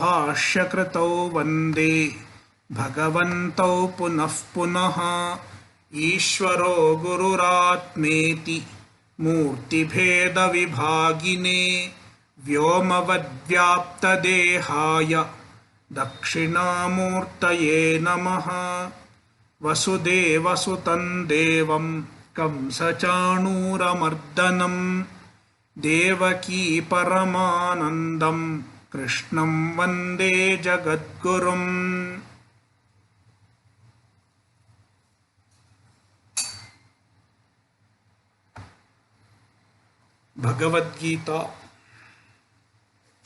भाष्यकृतौ वन्दे भगवन्तौ पुनः पुनः ईश्वरो गुरुरात्मेति मूर्तिभेदविभागिने व्योमवद्व्याप्तदेहाय दक्षिणामूर्तये नमः। वसुदेवसुतं देवं कंसचाणूरमर्दनं देवकी परमानन्दं कृष्णं वन्दे जगद्गुरुम्। भगवद्गीता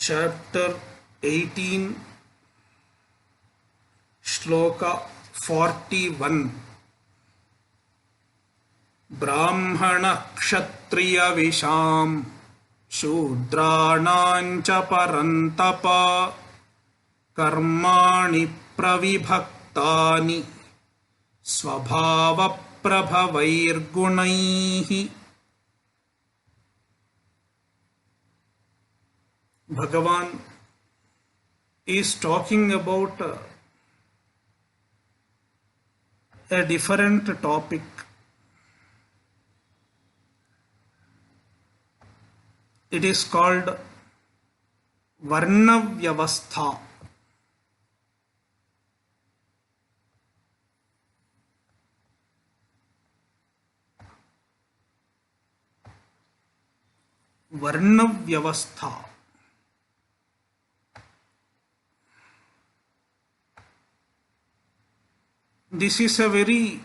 चैप्टर 18 श्लोका 41। ब्राह्मण क्षत्रिय विशाम शूद्राणां च परन्तप कर्माणि प्रविभक्तानि स्वभावप्रभवैर्गुणैः। Bhagavan is talking about a different topic. It is called Varna Vyavastha. Varna Vyavastha. This is a very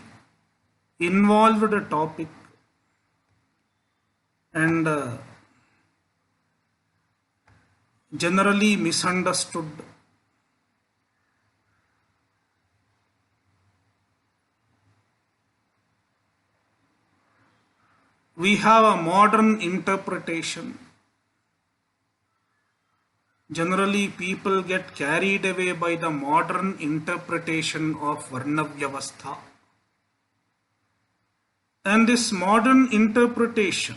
involved topic and generally misunderstood. We have a modern interpretation. Generally, people get carried away by the modern interpretation of Varna Vyavastha. And this modern interpretation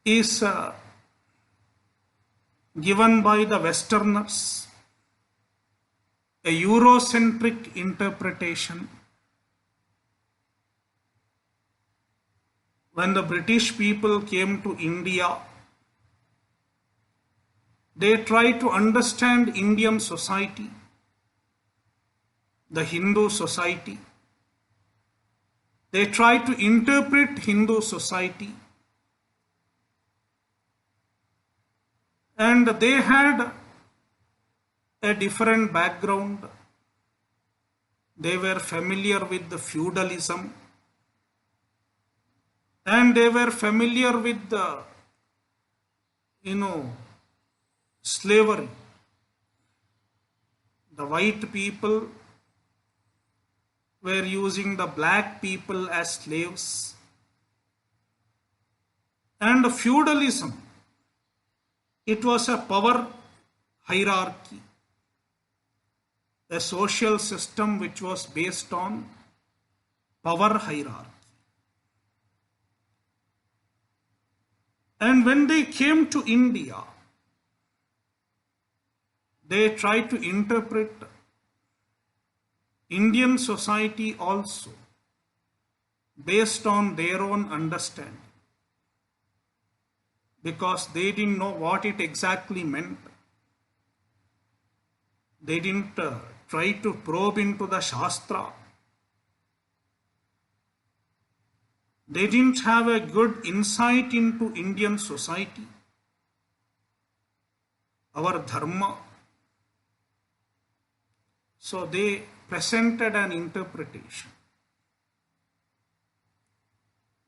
is given by the Westerners, a Eurocentric interpretation. When the British people came to India, they tried to understand Indian society, the Hindu society. They tried to interpret Hindu society. And they had a different background. They were familiar with the feudalism. And they were familiar with the, slavery. The white people were using the black people as slaves. And feudalism, it was a power hierarchy, a social system which was based on power hierarchy. And when they came to India, they tried to interpret Indian society also based on their own understanding, because they didn't know what it exactly meant. They didn't try to probe into the Shastra. They didn't have a good insight into Indian society, our dharma. So they presented an interpretation.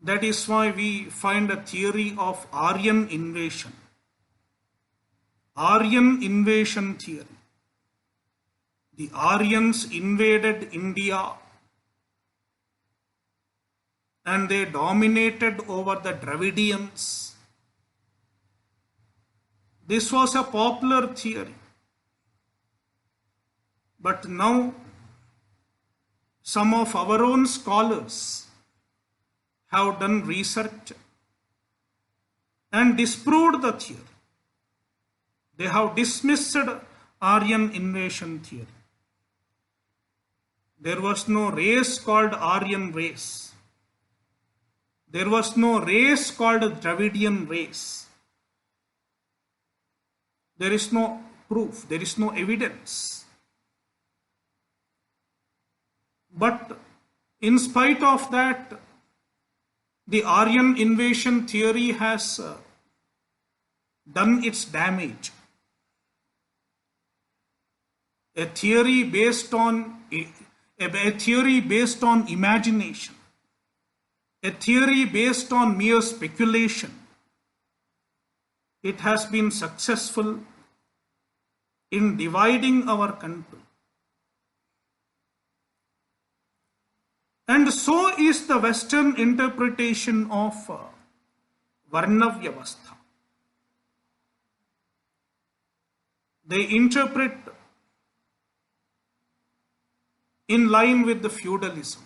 That is why we find a theory of Aryan invasion. Aryan invasion theory. The Aryans invaded India and they dominated over the Dravidians. This was a popular theory. But now some of our own scholars have done research and disproved the theory. They have dismissed Aryan invasion theory. There was no race called Aryan race. There was no race called Dravidian race. There is no proof, there is no evidence. But in spite of that, the Aryan invasion theory has done its damage. A theory based on imagination, a theory based on mere speculation. It has been successful in dividing our country. And so is the Western interpretation of Varnavyavastha. They interpret in line with the feudalism.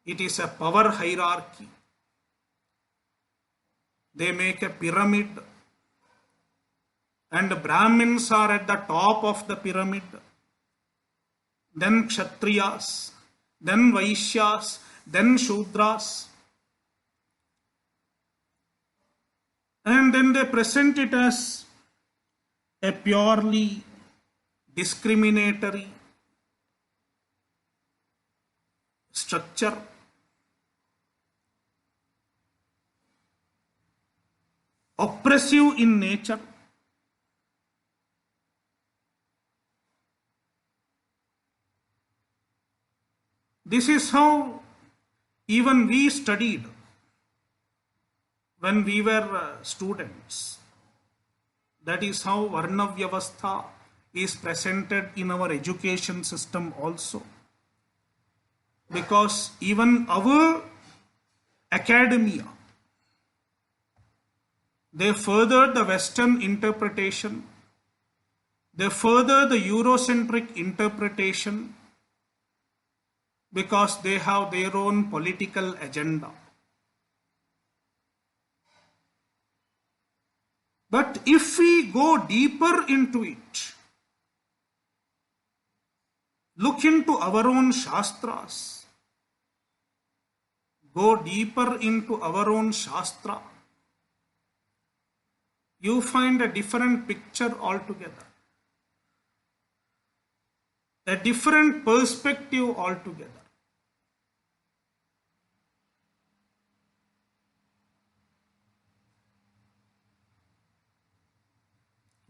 It is a power hierarchy. They make a pyramid, and Brahmins are at the top of the pyramid, then Kshatriyas, then Vaishyas, then Shudras. And then they present it as a purely discriminatory structure. Oppressive in nature. This is how even we studied when we were students. That is how Varnavyavastha is presented in our education system also. Because even our academia, they further the Western interpretation, they further the Eurocentric interpretation, because they have their own political agenda. But if we go deeper into it, look into our own Shastras, go deeper into our own Shastra, you find a different picture altogether, a different perspective altogether.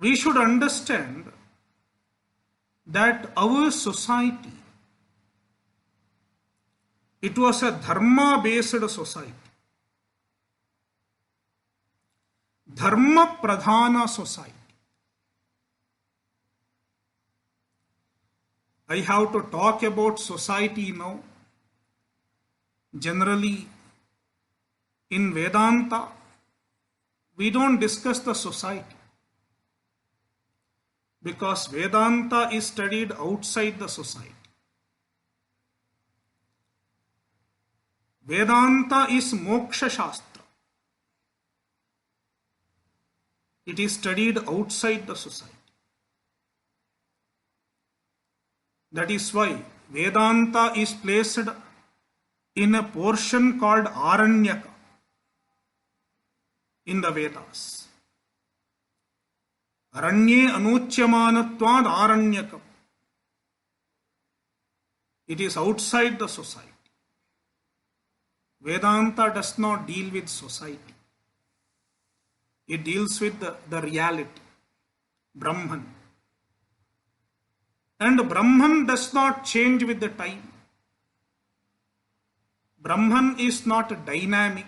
We should understand that our society, it was a dharma-based society. Dharma Pradhana society. I have to talk about society now. Generally, in Vedanta, we don't discuss the society, because Vedanta is studied outside the society. Vedanta is Moksha Shastra. It is studied outside the society. That is why Vedanta is placed in a portion called Aranyaka in the Vedas. Aranye anuchyamanatvad Aranyakam. It is outside the society. Vedanta does not deal with society. It deals with the reality, Brahman. And Brahman does not change with the time. Brahman is not dynamic.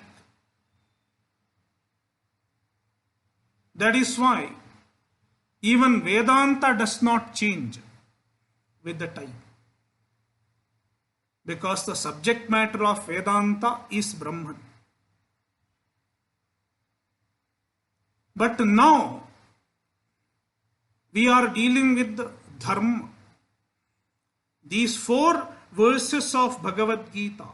That is why even Vedanta does not change with the time. Because the subject matter of Vedanta is Brahman. But now we are dealing with Dharma. These 4 verses of Bhagavad Gita,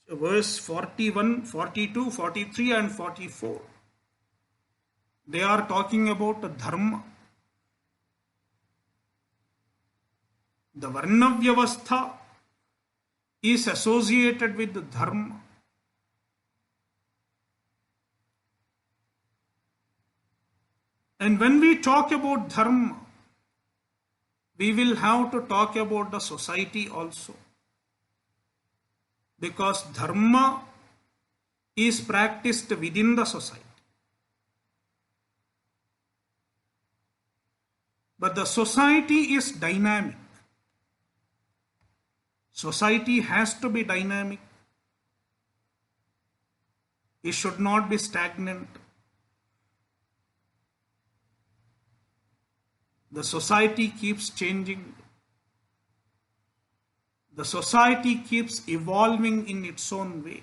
verse 41, 42, 43 and 44. They are talking about dharma. The Varna Vyavastha is associated with dharma. And when we talk about dharma, we will have to talk about the society also. Because dharma is practiced within the society. But the society is dynamic. Society has to be dynamic. It should not be stagnant. The society keeps changing. The society keeps evolving in its own way.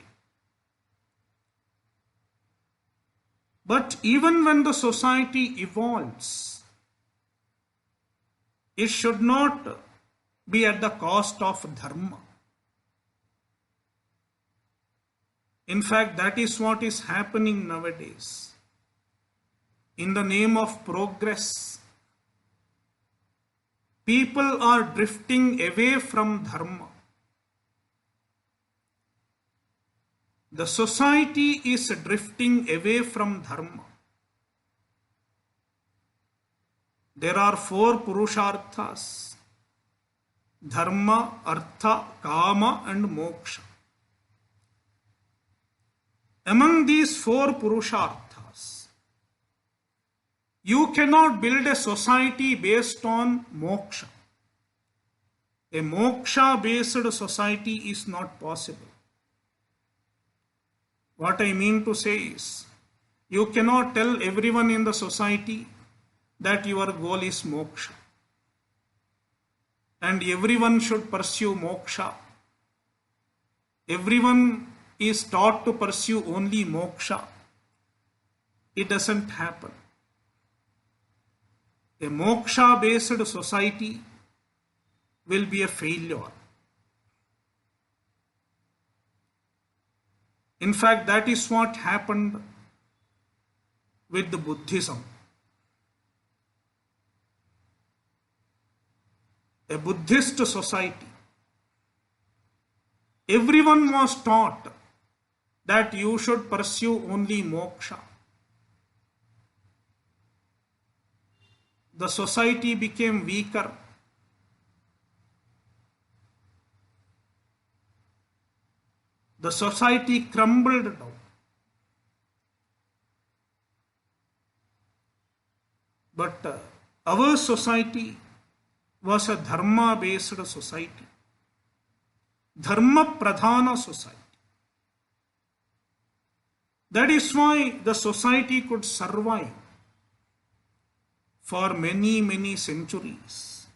But even when the society evolves, it should not be at the cost of dharma. In fact, that is what is happening nowadays. In the name of progress, people are drifting away from dharma. The society is drifting away from dharma. There are 4 purusharthas: dharma, artha, kama and moksha. Among these 4 purusharthas, you cannot build a society based on moksha. A moksha based society is not possible. What I mean to say is, you cannot tell everyone in the society that your goal is moksha. And everyone should pursue moksha. Everyone is taught to pursue only moksha. It doesn't happen. A moksha based society will be a failure. In fact, that is what happened with the Buddhism. A Buddhist society, everyone was taught that you should pursue only moksha. The society became weaker. The society crumbled down. But our society was a dharma based society. Dharma pradhana society. That is why the society could survive for many, many centuries.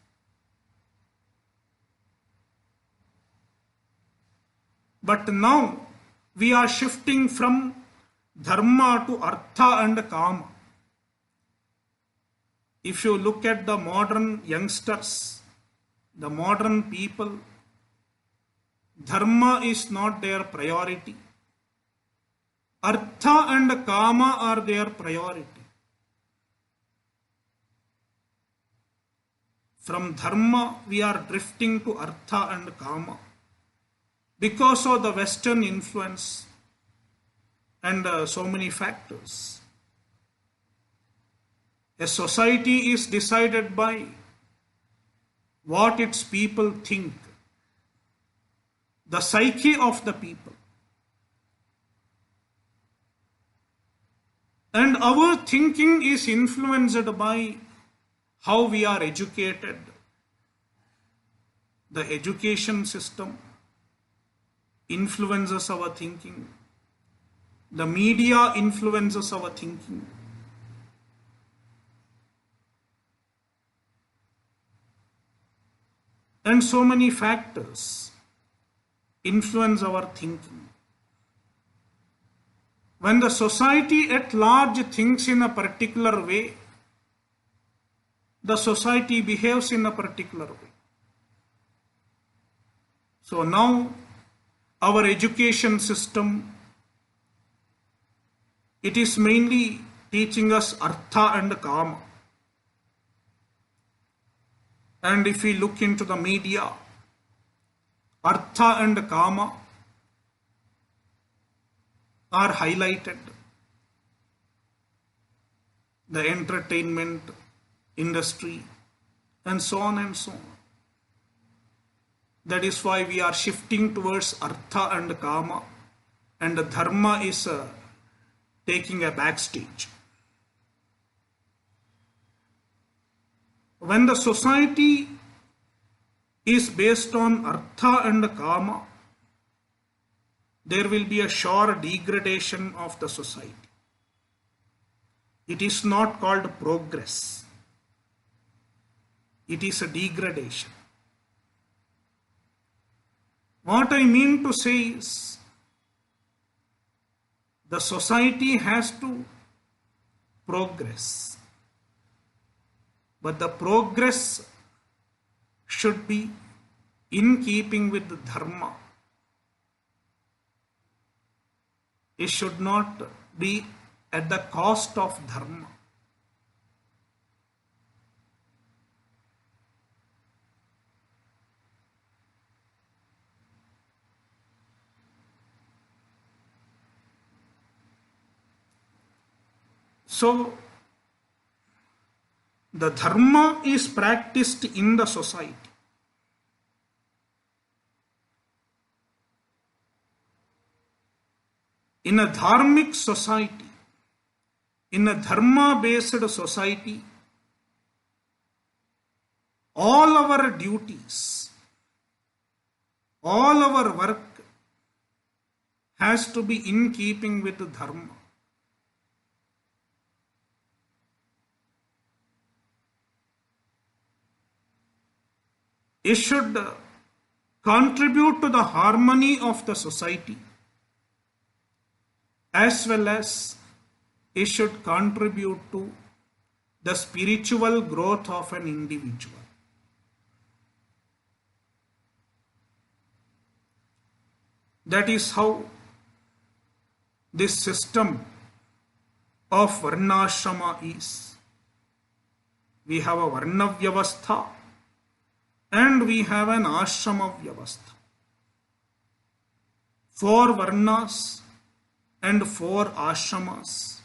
But now we are shifting from dharma to artha and kama. If you look at the modern youngsters, the modern people, dharma is not their priority. Artha and kama are their priority. From dharma, we are drifting to artha and kama because of the Western influence and so many factors. A society is decided by what its people think, the psyche of the people. And our thinking is influenced by how we are educated. The education system influences our thinking. The media influences our thinking. And so many factors influence our thinking. When the society at large thinks in a particular way, the society behaves in a particular way. So now our education system, it is mainly teaching us artha and kama. And if we look into the media, artha and kama are highlighted. The entertainment industry and so on and so on. That is why we are shifting towards artha and kama, and dharma is taking a backstage. When the society is based on artha and kama, there will be a sure degradation of the society. It is not called progress. It is a degradation. What I mean to say is, the society has to progress. But the progress should be in keeping with the dharma. It should not be at the cost of dharma. So, the dharma is practiced in the society. In a dharmic society, in a dharma-based society, all our duties, all our work has to be in keeping with the dharma. It should contribute to the harmony of the society, as well as it should contribute to the spiritual growth of an individual. That is how this system of varnashrama is. We have a varna vyavastha and we have an ashrama vyavastha. 4 varnas and 4 ashramas.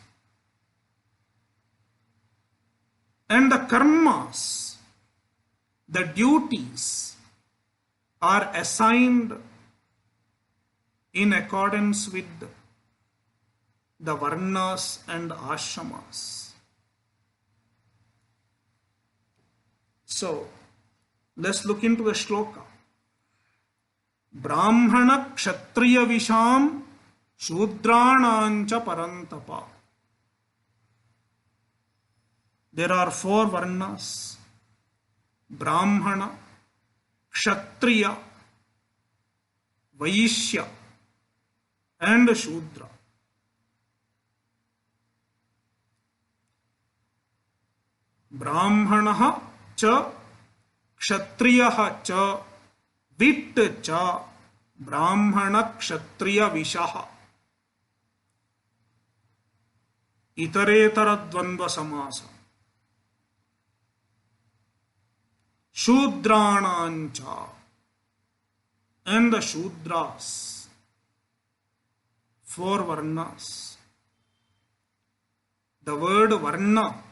And the karmas, the duties, are assigned in accordance with the varnas and ashramas. So, let's look into the shloka. Brahmana kshatriya visham shudranancha parantapa. There are 4 varnas: Brahmana, Kshatriya, Vaishya and Shudra. Brahmana cha, Kshatriya cha, Vit cha, Brahmana Kshatriya Vishaha. Itaretara dvandva samasa. Shudranancha, and the Shudras, 4 varnas. The word varna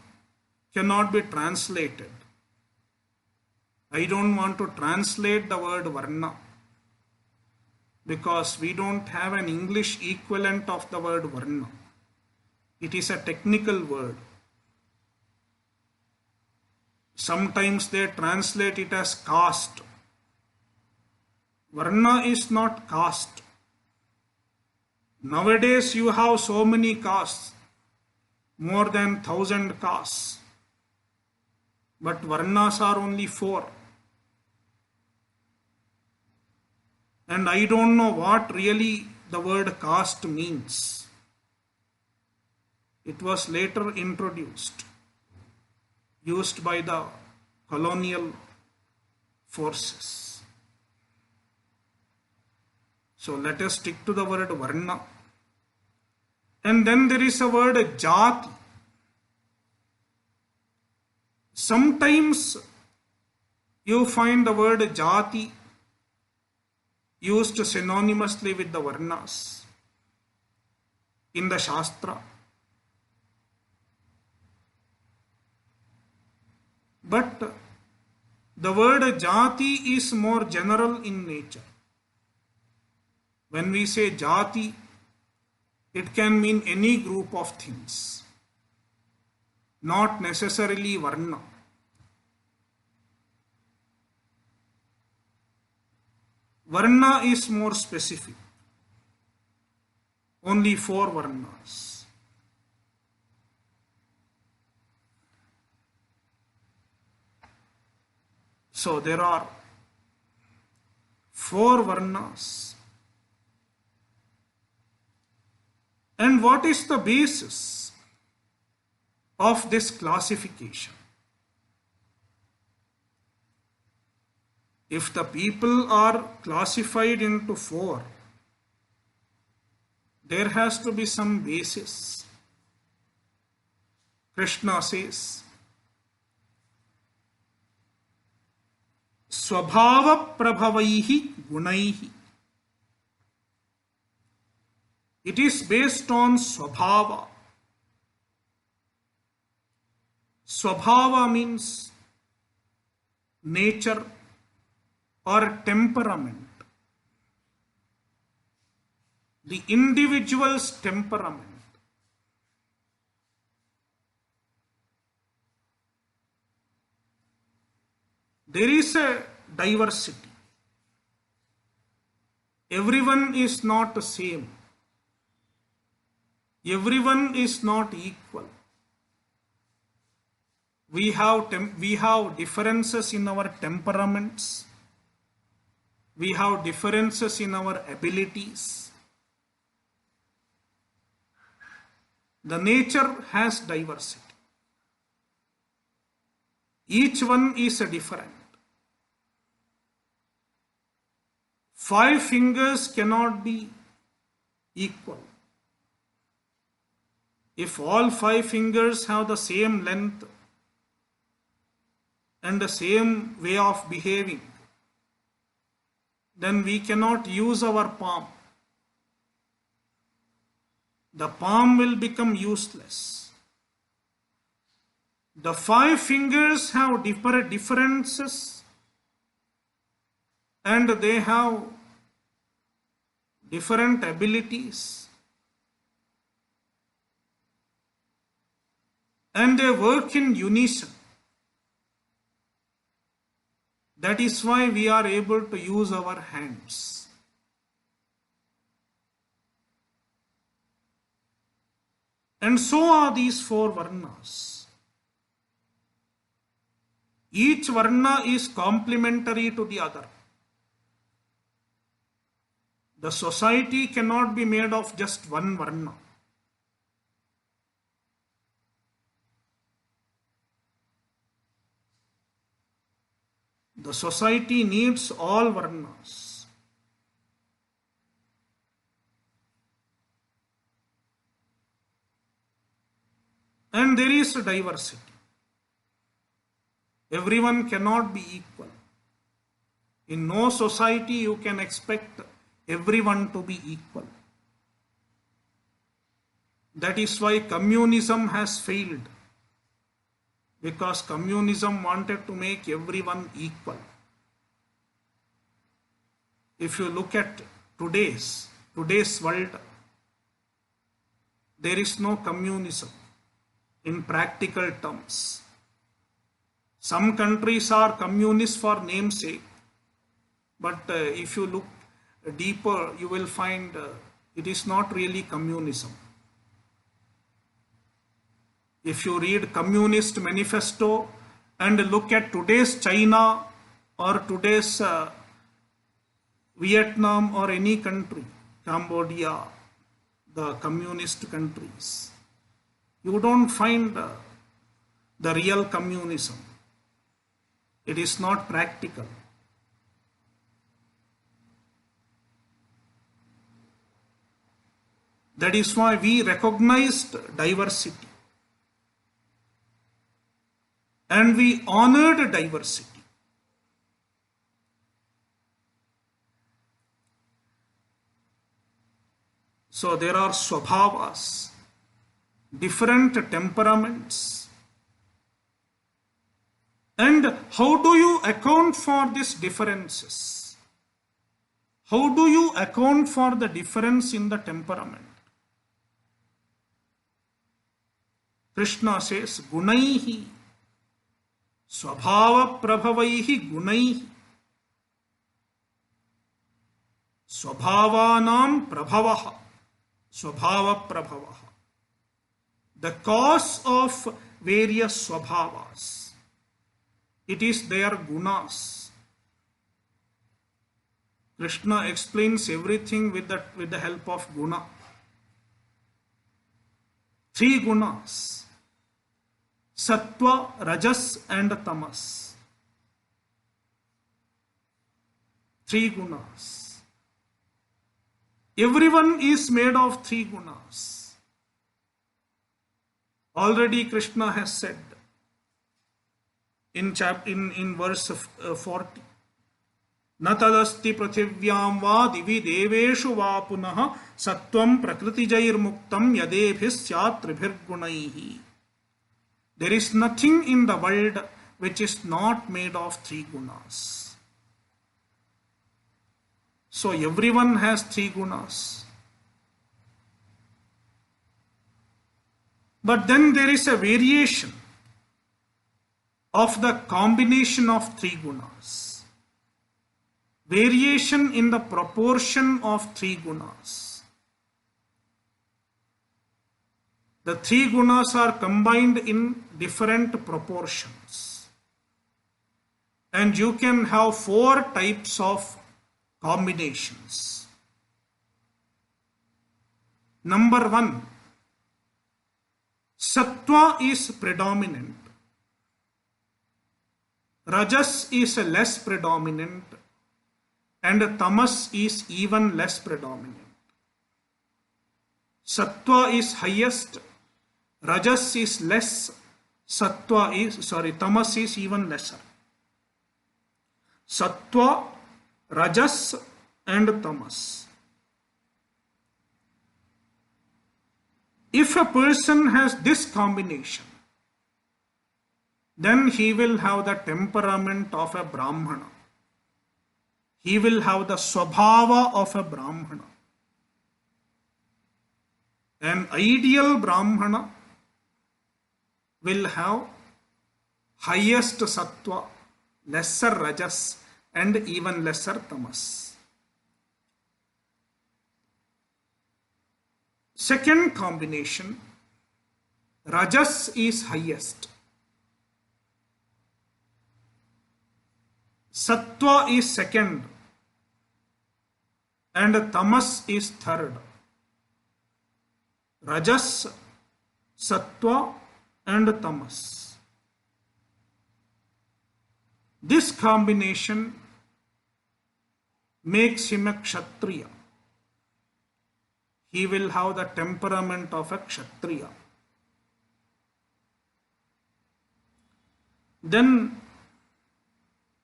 cannot be translated. I don't want to translate the word varna because we don't have an English equivalent of the word varna. It is a technical word. Sometimes they translate it as caste. Varna is not caste. Nowadays you have so many castes, more than 1,000 castes. But varnas are only 4. And I don't know what really the word caste means. It was later introduced, used by the colonial forces. So let us stick to the word varna. And then there is a word jati. Sometimes you find the word jati used synonymously with the varnas in the Shastra. But the word jati is more general in nature. When we say jati, it can mean any group of things, not necessarily varna. Varna is more specific. Only 4 varnas. So there are 4 varnas. And what is the basis of this classification? If the people are classified into 4, there has to be some basis. Krishna says, Swabhava prabhavaihi gunaihi. It is based on swabhava. Swabhava means nature or temperament. The individual's temperament. There is a diversity. Everyone is not the same. Everyone is not equal. We have differences in our temperaments. We have differences in our abilities. The nature has diversity. Each one is different. 5 fingers cannot be equal. If all 5 fingers have the same length and the same way of behaving, then we cannot use our palm. The palm will become useless. The 5 fingers have differences and they have different abilities. And they work in unison. That is why we are able to use our hands. And so are these 4 varnas. Each varna is complementary to the other. The society cannot be made of just one varna. The society needs all varnas. And there is a diversity. Everyone cannot be equal. In no society you can expect everyone to be equal. That is why communism has failed. Because communism wanted to make everyone equal. If you look at today's world, there is no communism in practical terms. Some countries are communist for namesake, but if you look deeper, you will find it is not really communism. If you read Communist Manifesto and look at today's China or today's Vietnam or any country, Cambodia, the communist countries, you don't find the real communism. It is not practical. That is why we recognized diversity. and we honored diversity. So there are swabhavas, different temperaments. And how do you account for these differences? How do you account for the difference in the temperament? Krishna says, Gunaihi, Swabhava Prabhavaihi Gunaihi. Swabhavanam Prabhavaha, Swabhava Prabhavaha. The cause of various swabhavas. It is their gunas. Krishna explains everything with the help of guna. 3 gunas. Sattva, Rajas and Tamas. 3 gunas. Everyone is made of 3 gunas. Already Krishna has said in verse 40. न तदस्ति पृथिव्यां वा दिवि देवेषु वा पुनः सत्वं प्रकृतिजैर्मुक्तं यदेभिः स्यात् त्रिभिर्गुणैः. There is nothing in the world which is not made of 3 gunas. So everyone has 3 gunas. But then there is a variation of the combination of 3 gunas. Variation in the proportion of 3 gunas. The 3 gunas are combined in different proportions. And you can have 4 types of combinations. Number 1, Sattva is predominant. Rajas is less predominant. And Tamas is even less predominant. Sattva is highest, Rajas is less, Tamas is even lesser. Sattva, Rajas and Tamas. If a person has this combination, then he will have the temperament of a Brahmana. He will have the swabhava of a Brahmana. An ideal Brahmana will have highest sattva, lesser rajas, and even lesser tamas. Second combination, rajas is highest. Sattva is second and tamas is third. Rajas, sattva and tamas. This combination makes him a kshatriya. He will have the temperament of a kshatriya. Then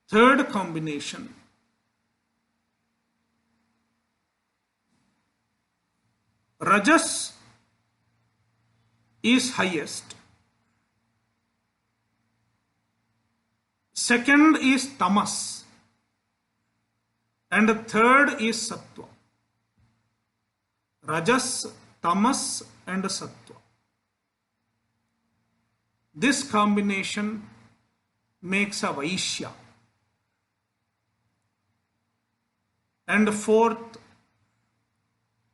third combination, Rajas is highest. Second is Tamas. And third is Sattva. Rajas, Tamas and Sattva. This combination makes a Vaishya. And fourth,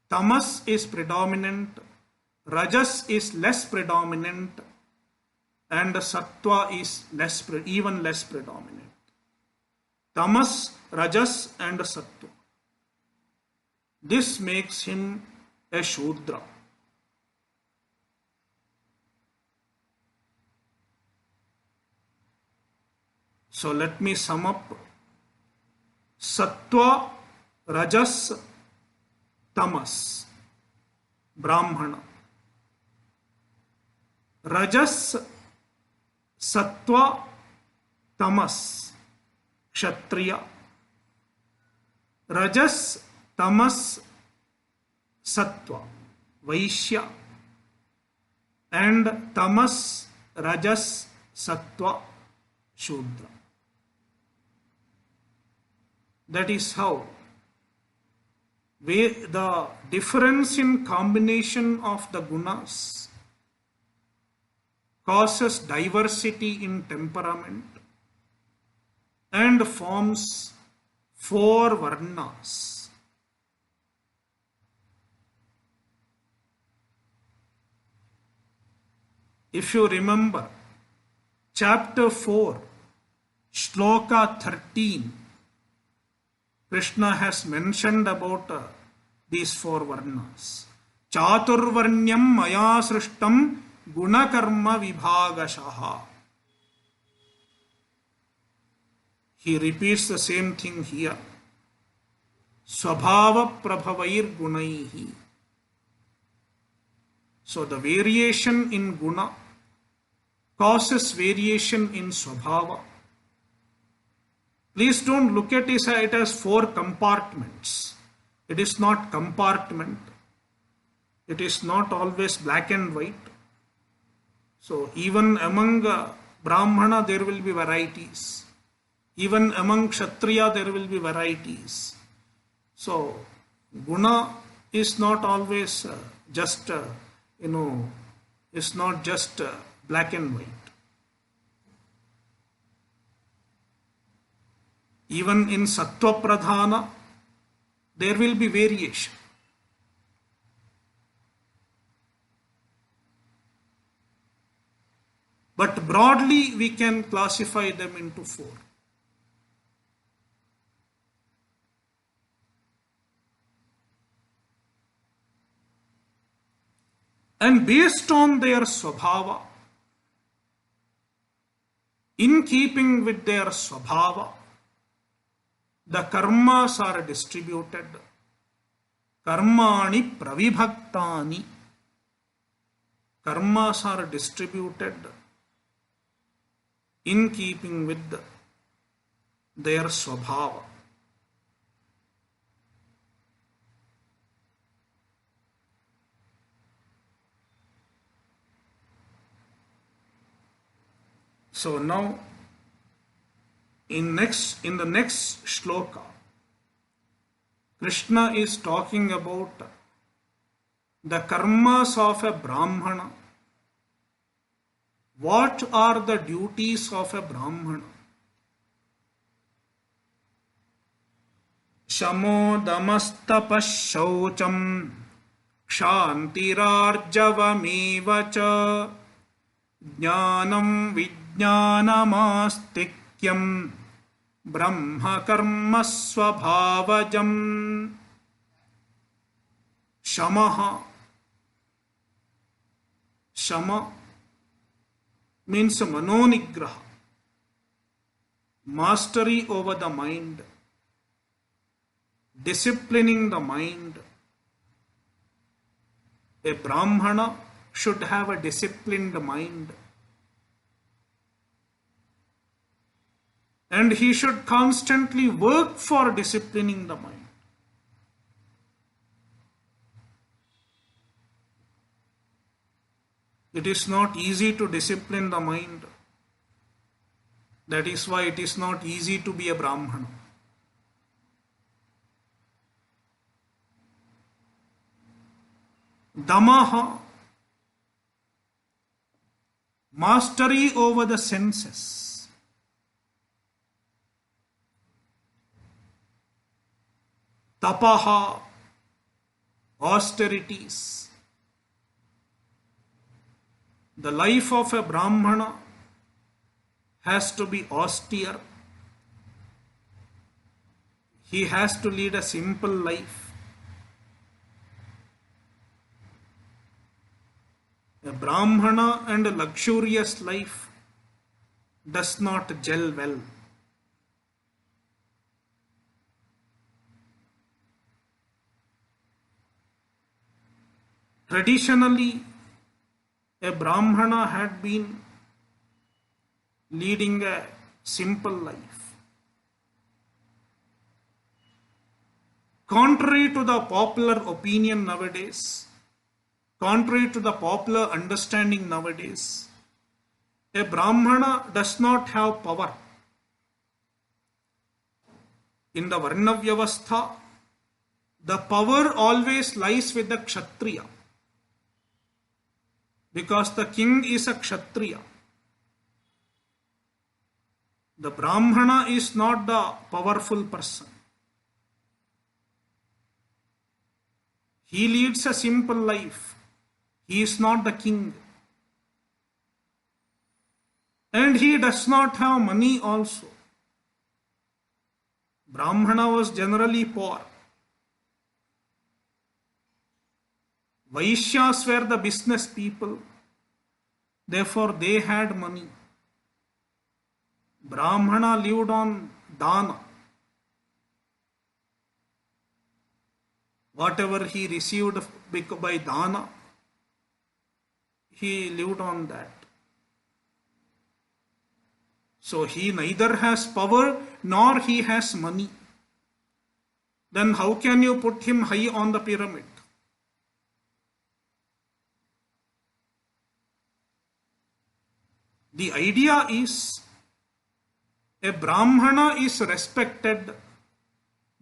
Tamas is predominant, Rajas is less predominant, and Sattva is even less predominant. Tamas, Rajas and Sattva. This makes him a Shudra. So let me sum up. Sattva, Rajas, Tamas, Brahmana. Rajas, sattva, tamas, kshatriya. Rajas, tamas, sattva, vaishya. And tamas, rajas, sattva, shudra. That is how the difference in combination of the gunas causes diversity in temperament and forms four varnas. If you remember, chapter 4, shloka 13, Krishna has mentioned about these four varnas. Chaturvarnyam maya srishtam gunakarma vibhagashaha. He repeats the same thing here. Swabhava prabhavair gunaihi. So the variation in guna causes variation in swabhava. Please don't look at it as four compartments. It is not compartment. It is not always black and white. So even among Brahmana there will be varieties. Even among Kshatriya there will be varieties. So guna is not always just, it's not just black and white. Even in Sattva Pradhana, there will be variation. But broadly, we can classify them into four. And based on their swabhava, in keeping with their swabhava, the karmas are distributed. Karmani pravibhaktani. Karmas are distributed in keeping with their swabhava. So now, in the next shloka, Krishna is talking about the karmas of a Brahmana. What are the duties of a Brahmana? Shamo damastapas shaucham kshantirarjavameva cha jnanam vijnanamastikyam brahma karma swabhavajam. Shamaha. Shama means manonigraha, mastery over the mind, disciplining the mind. A Brahmana should have a disciplined mind. And he should constantly work for disciplining the mind. It is not easy to discipline the mind. That is why it is not easy to be a Brahmana. Damaha, mastery over the senses. Tapaha, austerities. The life of a Brahmana has to be austere. He has to lead a simple life. A Brahmana and a luxurious life does not gel well. Traditionally, a Brahmana had been leading a simple life. Contrary to the popular opinion nowadays, contrary to the popular understanding nowadays, a Brahmana does not have power. In the Varna Vyavastha, the power always lies with the Kshatriya, because the king is a Kshatriya. The Brahmana is not the powerful person. He leads a simple life. He is not the king. And he does not have money also. Brahmana was generally poor. Vaishyas were the business people. Therefore, they had money. Brahmana lived on dana. Whatever he received by dana, he lived on that. So he neither has power nor he has money. Then how can you put him high on the pyramid? The idea is a Brahmana is respected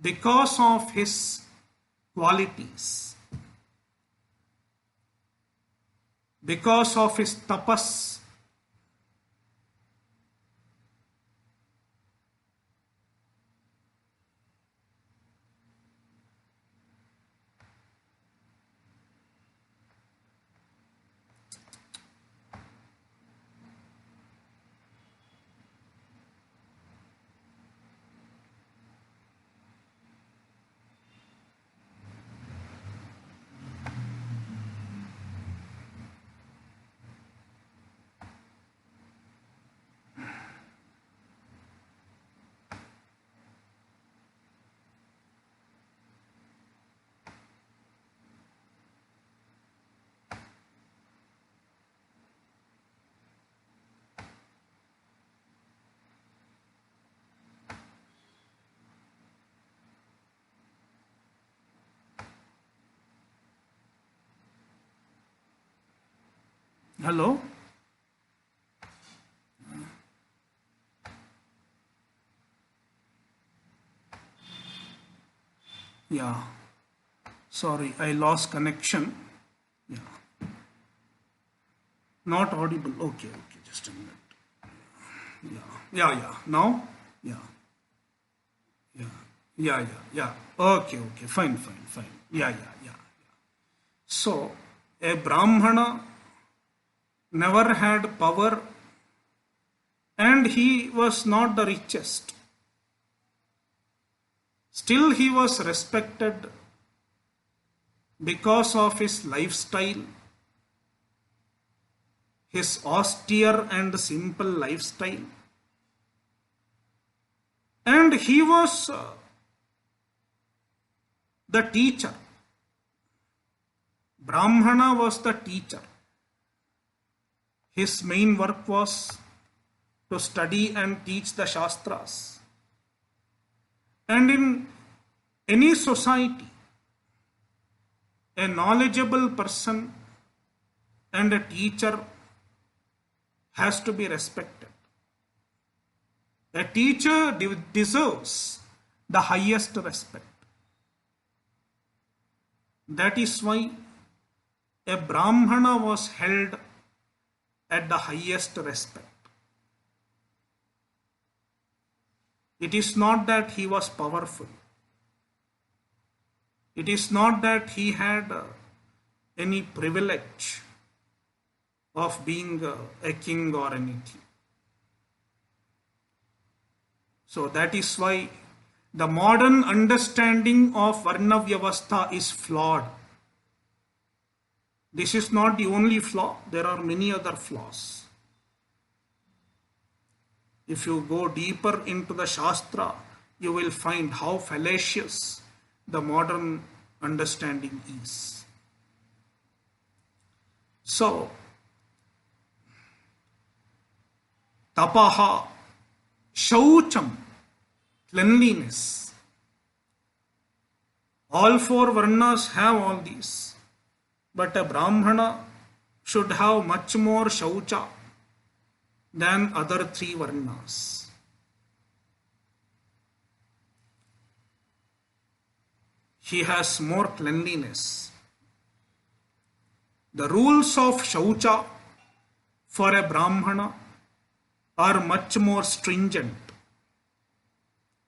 because of his qualities, because of his tapas. Hello? Yeah. Sorry, I lost connection. Yeah. Not audible. Okay, just a minute. Yeah. Now? Yeah. Okay, fine. Yeah. So, a Brahmana never had power and he was not the richest. Still, he was respected because of his lifestyle, his austere and simple lifestyle. And he was the teacher. Brahmana was the teacher. His main work was to study and teach the Shastras. And in any society, a knowledgeable person and a teacher has to be respected. A teacher deserves the highest respect. That is why a Brahmana was held at the highest respect. It is not that he was powerful. It is not that he had any privilege of being a king or anything. So that is why the modern understanding of Varna Vyavastha is flawed. This is not the only flaw. There are many other flaws. If you go deeper into the Shastra, you will find how fallacious the modern understanding is. So, tapaha, shaucham, cleanliness. All four varnas have all these. But a Brahmana should have much more shaucha than other three varnas. He has more cleanliness. The rules of shaucha for a Brahmana are much more stringent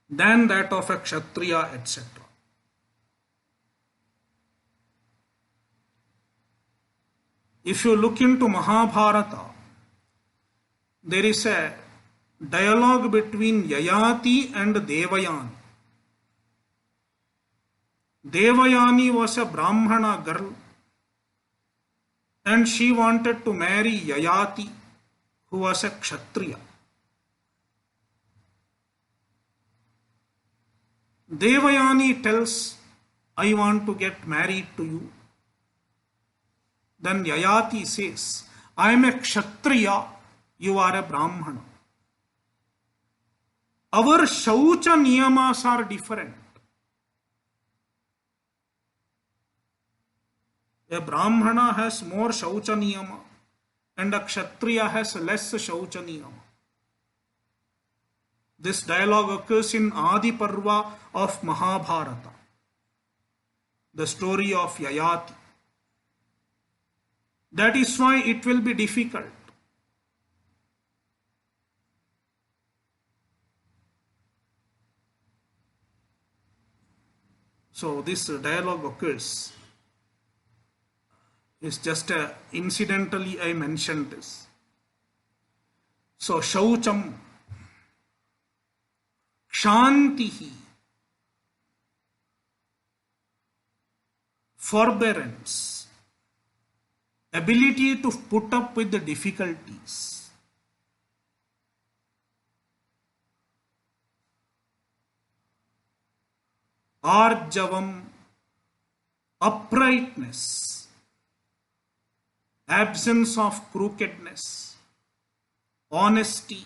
than that of a Kshatriya, etc. If you look into Mahabharata, there is a dialogue between Yayati and Devayani. Devayani was a Brahmana girl and she wanted to marry Yayati, who was a Kshatriya. Devayani tells, I want to get married to you. Then Yayati says, I am a Kshatriya, you are a Brahmana. Our Shaucha Niyamas are different. A Brahmana has more Shaucha Niyama and a Kshatriya has less Shaucha Niyama. This dialogue occurs in Adi Parva of Mahabharata, the story of Yayati. That is why it will be difficult. So this dialogue occurs. It's just incidentally I mentioned this. So Shaucham, Kshantihi, forbearance, ability to put up with the difficulties. Arjavam, uprightness, absence of crookedness, honesty,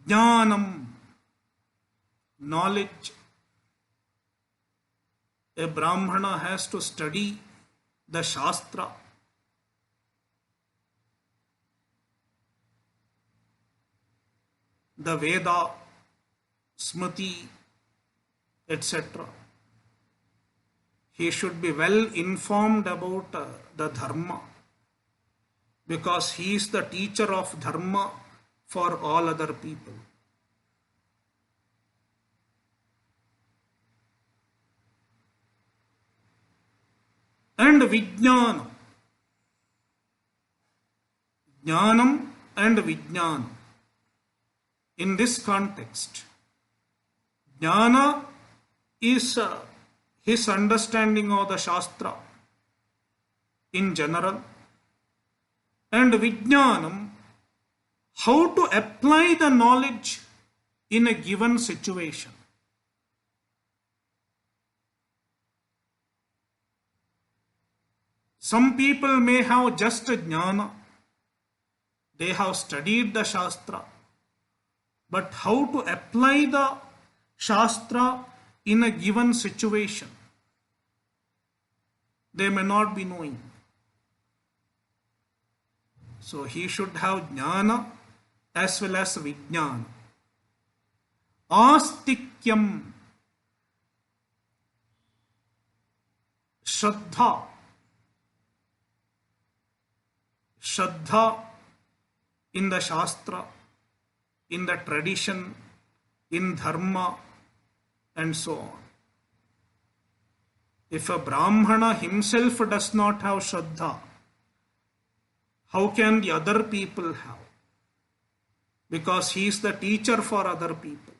jnanam, knowledge. A Brahmana has to study the Shastra. The Veda, Smriti, etc. He should be well informed about the Dharma, because he is the teacher of Dharma for all other people. And Vijnana. Jnanam and Vijnana. In this context, Jnana is his understanding of the Shastra in general, and Vijnanam, how to apply the knowledge in a given situation. Some people may have just a jnana, they have studied the Shastra, but how to apply the Shastra in a given situation, they may not be knowing. So he should have jnana as well as vijnana. Astikyam, Shraddha. Shraddha in the Shastra, in the tradition, in Dharma, and so on. If a Brahmana himself does not have Shraddha, how can the other people have? Because he is the teacher for other people.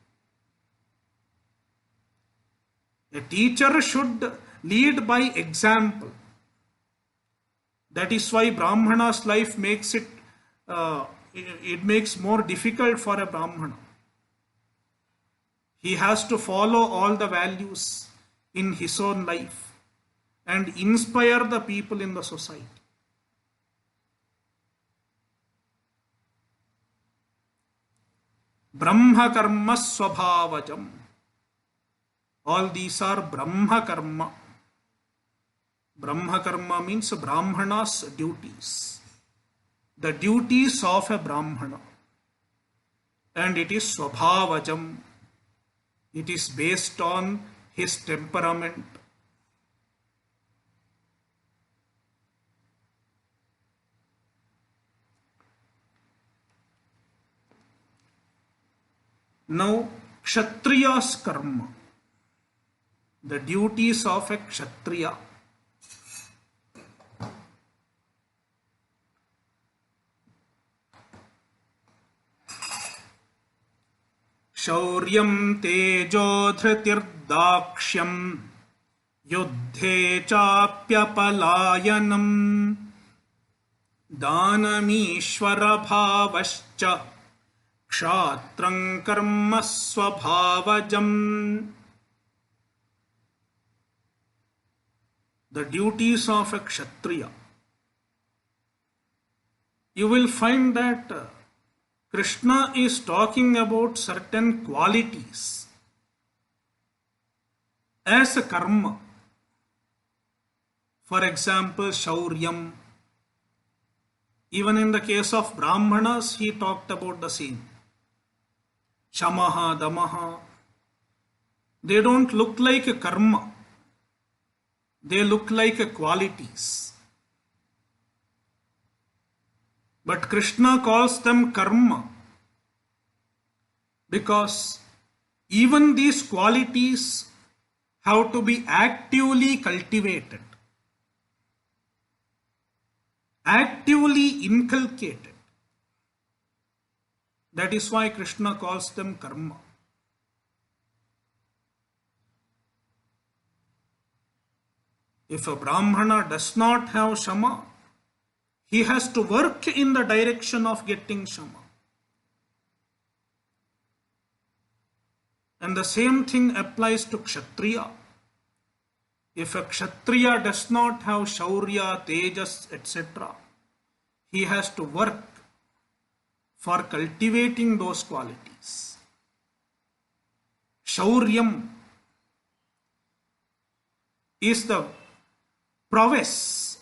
A teacher should lead by example. That is why Brahmana's life makes it makes more difficult for a Brahmana. He has to follow all the values in his own life and inspire the people in the society. Brahma karma swabhavajam. All these are Brahma karma. Brahma karma means Brahmana's duties. The duties of a Brahmana. And it is swabhavajam. It is based on his temperament. Now, Kshatriya's karma. The duties of a Kshatriya. Shauryam tejo dhritirdakshyam yuddhe chapyapalayanam danamishvara bhavascha kshatrang karma swabhavajam. The duties of a Kshatriya. You will find that Krishna is talking about certain qualities as a karma. For example, Shauryam. Even in the case of Brahmanas, he talked about the same. Shamaha, Damaha. They don't look like a karma. They look like qualities. But Krishna calls them karma because even these qualities have to be actively cultivated, actively inculcated. That is why Krishna calls them karma. If a Brahmana does not have Shama, he has to work in the direction of getting Shama. And the same thing applies to Kshatriya. If a Kshatriya does not have Shaurya, Tejas, etc., he has to work for cultivating those qualities. Shauryam is the prowess,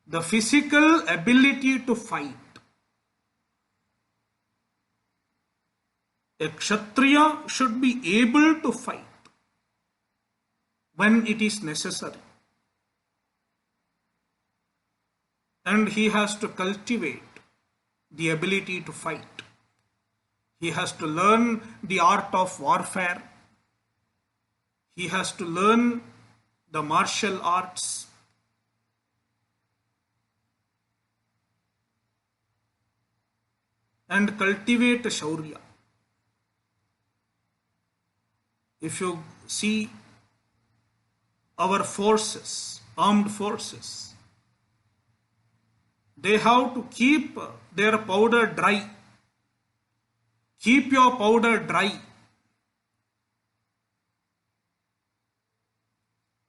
the physical ability to fight. A Kshatriya should be able to fight when it is necessary. And he has to cultivate the ability to fight. He has to learn the art of warfare. He has to learn the martial arts. And cultivate Shaurya. If you see our forces, armed forces, they have to keep their powder dry. Keep your powder dry.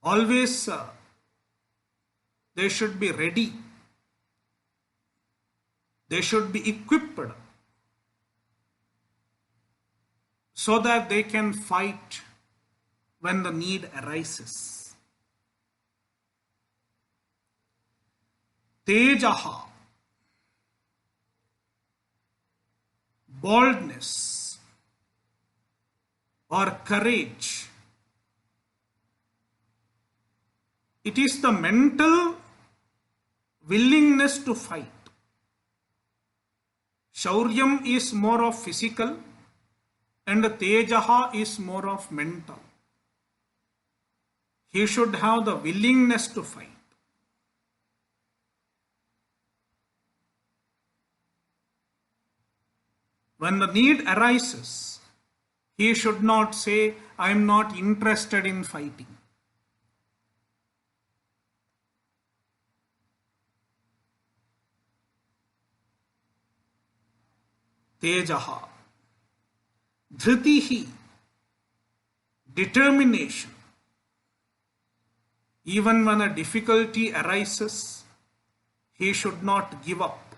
Always they should be ready. They should be equipped so that they can fight when the need arises. Tejaha, boldness or courage. It is the mental willingness to fight. Shauryam is more of physical and Tejaha is more of mental. He should have the willingness to fight. When the need arises, he should not say, I am not interested in fighting. Tejaha. Dhritihi. Determination. Even when a difficulty arises, he should not give up.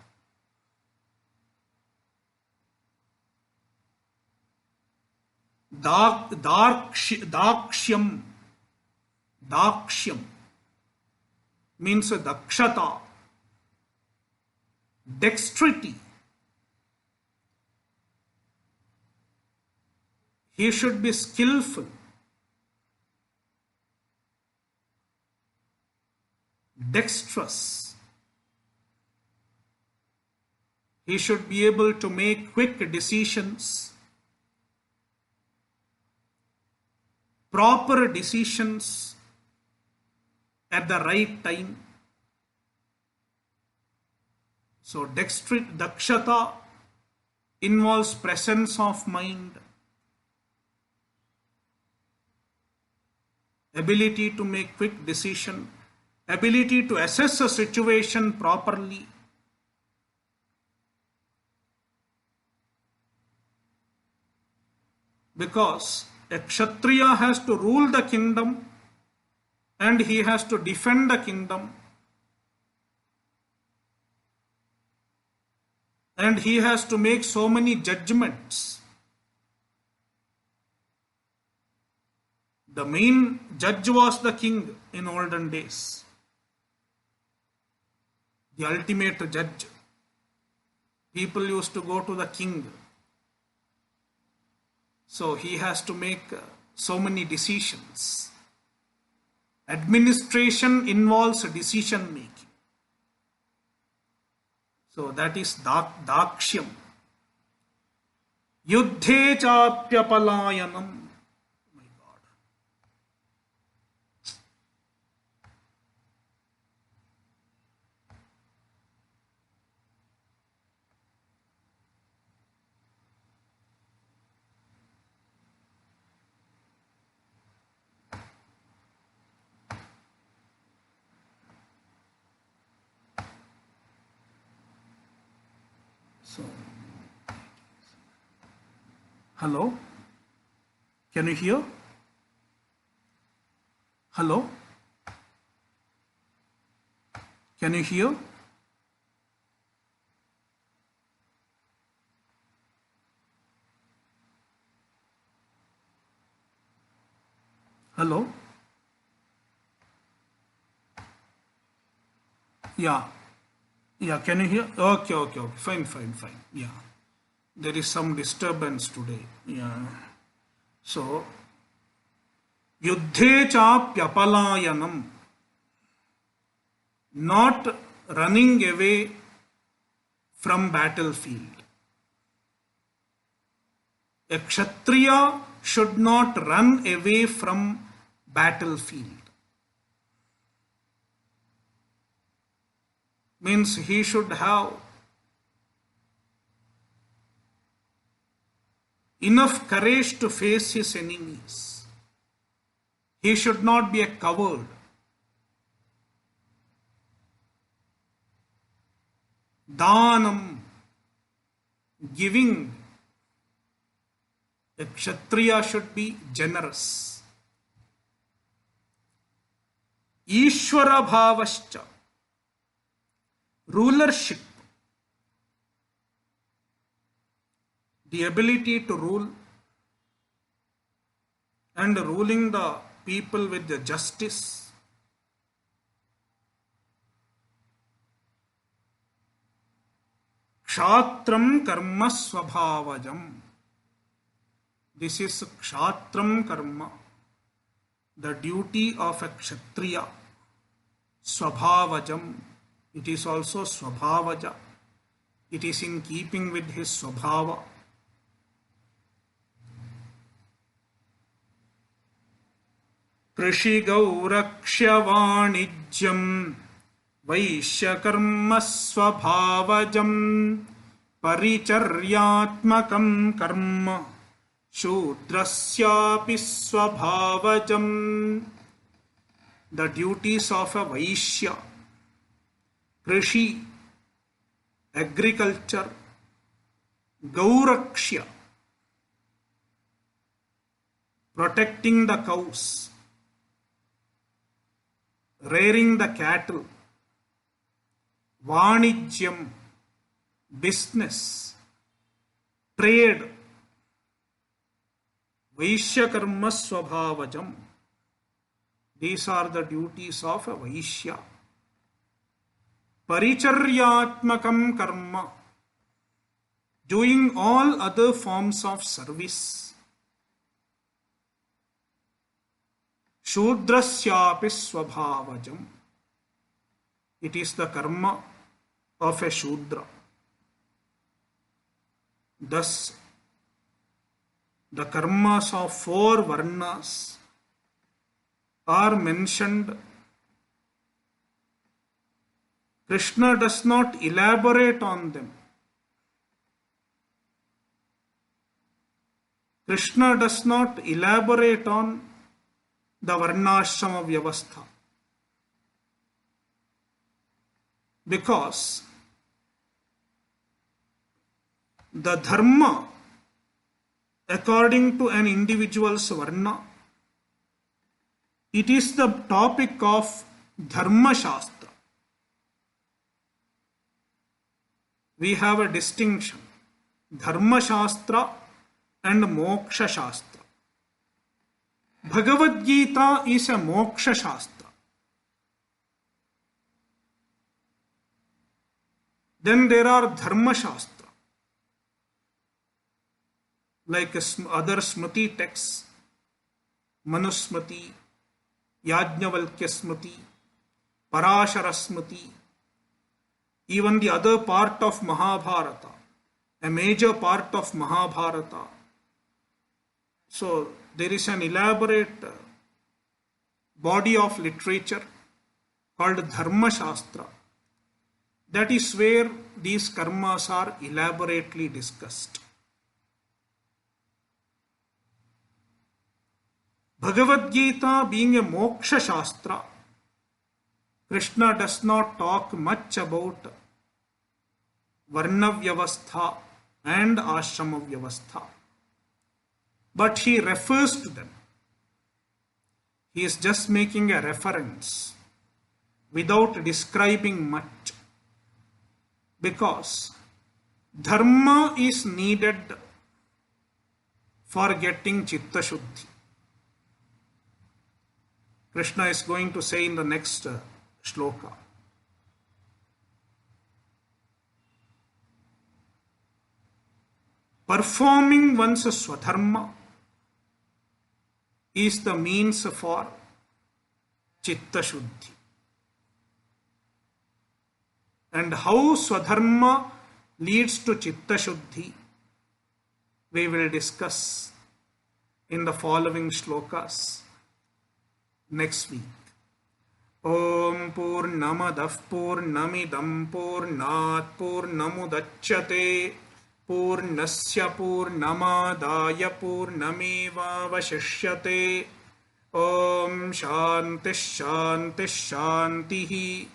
Dakshyam. Dakshyam means dakshata, dexterity. He should be skillful, dexterous. He should be able to make quick decisions, proper decisions at the right time. So dakshata involves presence of mind, ability to make quick decision, ability to assess a situation properly. Because a Kshatriya has to rule the kingdom and he has to defend the kingdom. And he has to make so many judgments. The main judge was the king in olden days. The ultimate judge. People used to go to the king. So he has to make so many decisions. Administration involves decision making. So that is dakshyam. Yuddhe chapyapalayanam. So, hello? Can you hear? Hello? Can you hear? Hello? Yeah. Yeah, can you hear? Okay. Fine. Yeah. There is some disturbance today. Yeah. So, Yuddhe chapyapalayanam. Not running away from battlefield. A Kshatriya should not run away from battlefield. Means he should have enough courage to face his enemies. He should not be a coward. Dhanam, giving. A Kshatriya should be generous. Ishvara bhavascha, rulership. The ability to rule and ruling the people with the justice. Kshatram karma swabhavajam. This is kshatram karma, the duty of a kshatriya. Swabhavajam. It is also swabhavaja. It is in keeping with his swabhava. Krishi gauraksha vanijyam vaishya karma swabhavajam paricharyatmakam karma Shudrasyapi swabhavajam. The duties of a Vaishya. Krishi, agriculture. Gaurakshya, protecting the cows. Rearing the cattle. Vanijyam, business. Trade. Vaishya karma swabhavajam. These are the duties of a Vaishya. Paricharyatmakam karma. Doing all other forms of service. Shudrasyapi swabhavajam. It is the karma of a Shudra. Thus, the karmas of 4 varnas are mentioned. Krishna does not elaborate on them. Krishna does not elaborate on the varnashrama vyavastha. Because the dharma according to an individual's varna, it is the topic of Dharma Shastra. We have a distinction, Dharma Shastra and Moksha Shastra. Bhagavad Gita is a Moksha Shastra. Then there are Dharma Shastra, like other Smriti texts, Manusmriti, Yajnavalkya Smriti, Parashara Smriti, even the other part of Mahabharata, a major part of Mahabharata. So there is an elaborate body of literature called Dharma Shastra. That is where these karmas are elaborately discussed. Bhagavad Gita being a Moksha Shastra, Krishna does not talk much about Varna Vyavastha and Ashrama Vyavastha, but he refers to them. He is just making a reference without describing much, because dharma is needed for getting Chitta Shuddhi. Krishna is going to say in the next shloka. Performing one's swadharma is the means for Chitta Shuddhi. And how swadharma leads to Chitta Shuddhi, we will discuss in the following shlokas next week. Om Purnamadah Purnamidam Purnat Purnamudachyate Purnasya Purnamadaya Purnameva Vashishyate. Om Shanti Shanti Shantihi.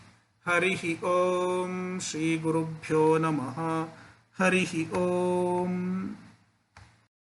Harihi Om. Shri Gurubhyo Namaha. Harihi Om.